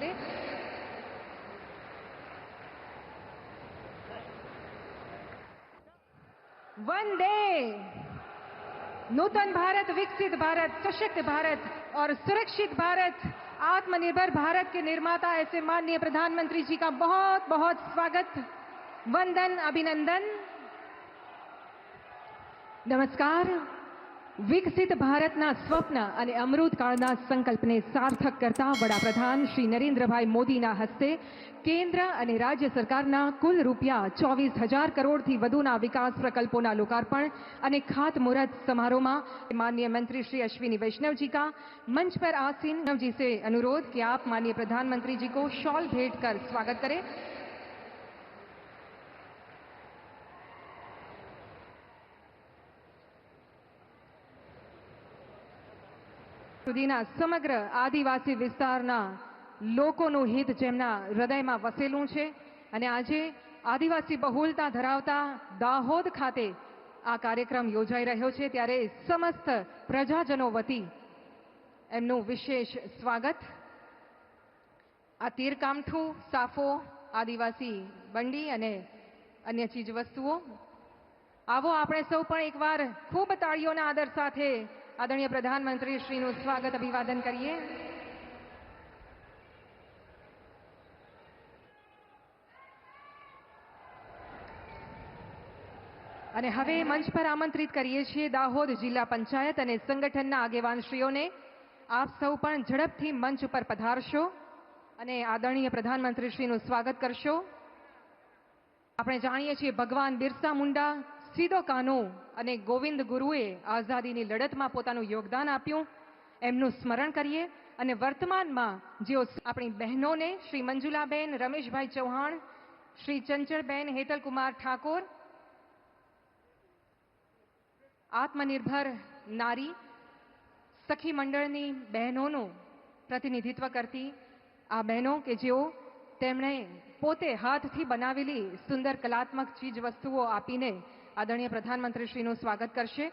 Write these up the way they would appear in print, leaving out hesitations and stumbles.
करें। वंदे नूतन भारत, विकसित भारत, सशक्त भारत और सुरक्षित भारत, आत्मनिर्भर भारत के निर्माता ऐसे माननीय प्रधानमंत्री जी का बहुत बहुत स्वागत, वंदन, अभिनंदन, नमस्कार। विकसित भारतना स्वप्न અને અમૃતકાળના સંકલ્પને સાર્થક કરતા વડાપ્રધાન શ્રી નરેન્દ્રભાઈ મોદીના હસ્તે કેન્દ્ર અને રાજ્ય સરકારના કુલ રૂપિયા 24,000 કરોડથી વધુના વિકાસ પ્રકલ્પોના લોકાર્પણ અને ખાતમુહૂર્ત समारोहમાં माननीय मंत्री श्री अश्विनी वैष्णव जी का मंच पर आसीन जी से अनुरोध कि आप माननीय प्रधानमंत्री जी को शॉल भेंट कर स्वागत करें। સુધીના સમગ્ર આદિવાસી વિસ્તારના લોકોનું હિત જેમના હૃદયમાં વસેલું છે અને આજે આદિવાસી બહુલતા ધરાવતા દાહોદ ખાતે આ કાર્યક્રમ યોજાઈ રહ્યો છે ત્યારે સમસ્ત પ્રજાજનો વતી એમનું વિશેષ સ્વાગત। આ તીરકામઠું, સાફો, આદિવાસી બંડી અને અન્ય ચીજ વસ્તુઓ, આવો આપણે સૌ પણ એકવાર ખૂબ તાળીઓના આદર સાથે आदरणीय प्रधानमंत्री श्रीનું स्वागत अभिवादन करिए। અને હવે મંચ પર આમંત્રિત કરીએ છીએ દાહોદ જિલ્લા પંચાયત અને સંગઠનના આગેવાનશ્રીઓને। આપ સૌ પણ ઝડપથી મંચ ઉપર પધારશો અને આદરણીય પ્રધાનમંત્રી શ્રીનું સ્વાગત કરશો। આપણે જાણીએ છીએ ભગવાન બિરસા મુંડા, સીધો કાનો અને ગોવિંદ ગુરુએ આઝાદીની લડતમાં પોતાનું યોગદાન આપ્યું, એમનું સ્મરણ કરીએ અને વર્તમાનમાં જેઓ આપણી બહેનોને શ્રી મંજુલાબેન, રમેશભાઈ ચૌહાણ, શ્રી ચંચળબેન, હેતલકુમાર ઠાકોર, આત્મનિર્ભર નારી સખી મંડળની બહેનોનું પ્રતિનિધિત્વ કરતી આ બહેનો કે જેઓ તેમણે પોતે હાથથી બનાવેલી સુંદર કલાત્મક ચીજ વસ્તુઓ આપીને आदरणीय प्रधानमंत्री श्रीનું स्वागत करशे।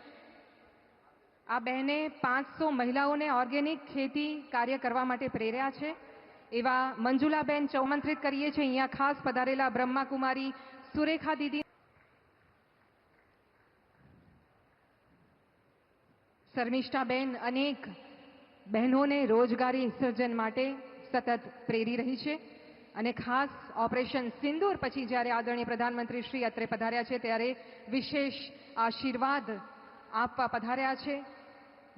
आ बहने 500 महिलाओने ऑर्गेनिक खेती कार्य करवा माटे प्रेर्या छे एवा मंजुलाबेन आमंत्रित करीए छे। अहींया खास पधारेला ब्रह्माकुमारी सुरेखा दीदी, शर्मिष्ठाबेन अनेक बहनोने रोजगारी सर्जन माटे सतत प्रेरी रही छे અને ખાસ ઓપરેશન સિંદૂર પછી જ્યારે આદરણીય પ્રધાનમંત્રી શ્રી અત્રે પધાર્યા છે ત્યારે વિશેષ આશીર્વાદ આપવા પધાર્યા છે।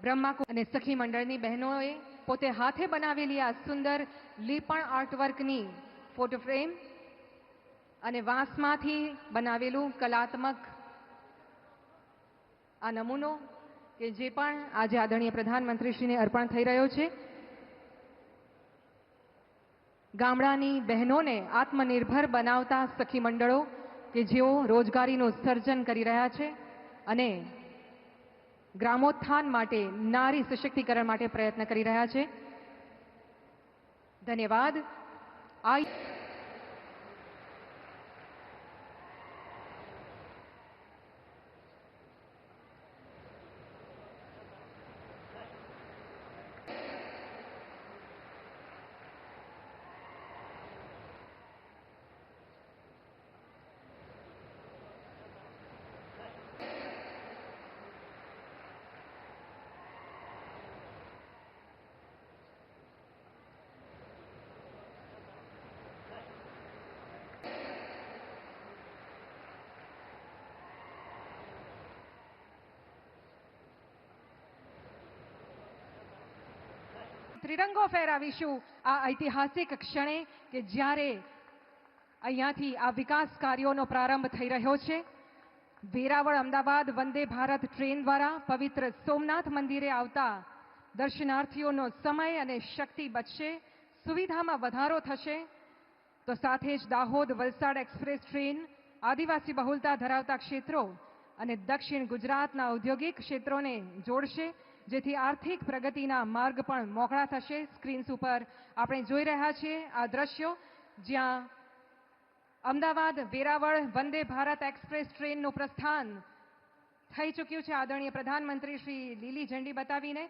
બ્રહ્માકુમારી અને સખી મંડળની બહેનોએ પોતે હાથે બનાવેલી આ સુંદર લીપણ આર્ટવર્કની ફોટો ફ્રેમ અને વાંસમાંથી બનાવેલું કલાત્મક આ નમૂનો કે જે પણ આજે આદરણીય પ્રધાનમંત્રીશ્રીને અર્પણ થઈ રહ્યો છે। ગામડાની બહેનોને આત્મનિર્ભર બનાવતા સખી મંડળો કે જેઓ રોજગારીનું સર્જન કરી રહ્યા છે અને ગ્રામોત્થાન માટે, નારી સશક્તિકરણ માટે પ્રયત્ન કરી રહ્યા છે। ધન્યવાદ। ત્રિરંગો ફહેરાવીશું આ ઐતિહાસિક ક્ષણે કે જ્યારે અહીંયાથી આ વિકાસ કાર્યોનો પ્રારંભ થઈ રહ્યો છે। વેરાવળ અમદાવાદ વંદે ભારત ટ્રેન દ્વારા પવિત્ર સોમનાથ મંદિરે આવતા દર્શનાર્થીઓનો સમય અને શક્તિ બચશે, સુવિધામાં વધારો થશે, તો સાથે જ દાહોદ વલસાડ એક્સપ્રેસ ટ્રેન આદિવાસી બહુલતા ધરાવતા ક્ષેત્રો અને દક્ષિણ ગુજરાતના ઔદ્યોગિક ક્ષેત્રોને જોડશે, જેથી આર્થિક પ્રગતિના માર્ગ પણ મોકળા થશે। સ્ક્રીન્સ ઉપર આપણે જોઈ રહ્યા છીએ આ દ્રશ્યો જ્યાં અમદાવાદ વેરાવળ વંદે ભારત એક્સપ્રેસ ટ્રેનનું પ્રસ્થાન થઈ ચૂક્યું છે। આદરણીય પ્રધાનમંત્રી શ્રી લીલી ઝંડી બતાવીને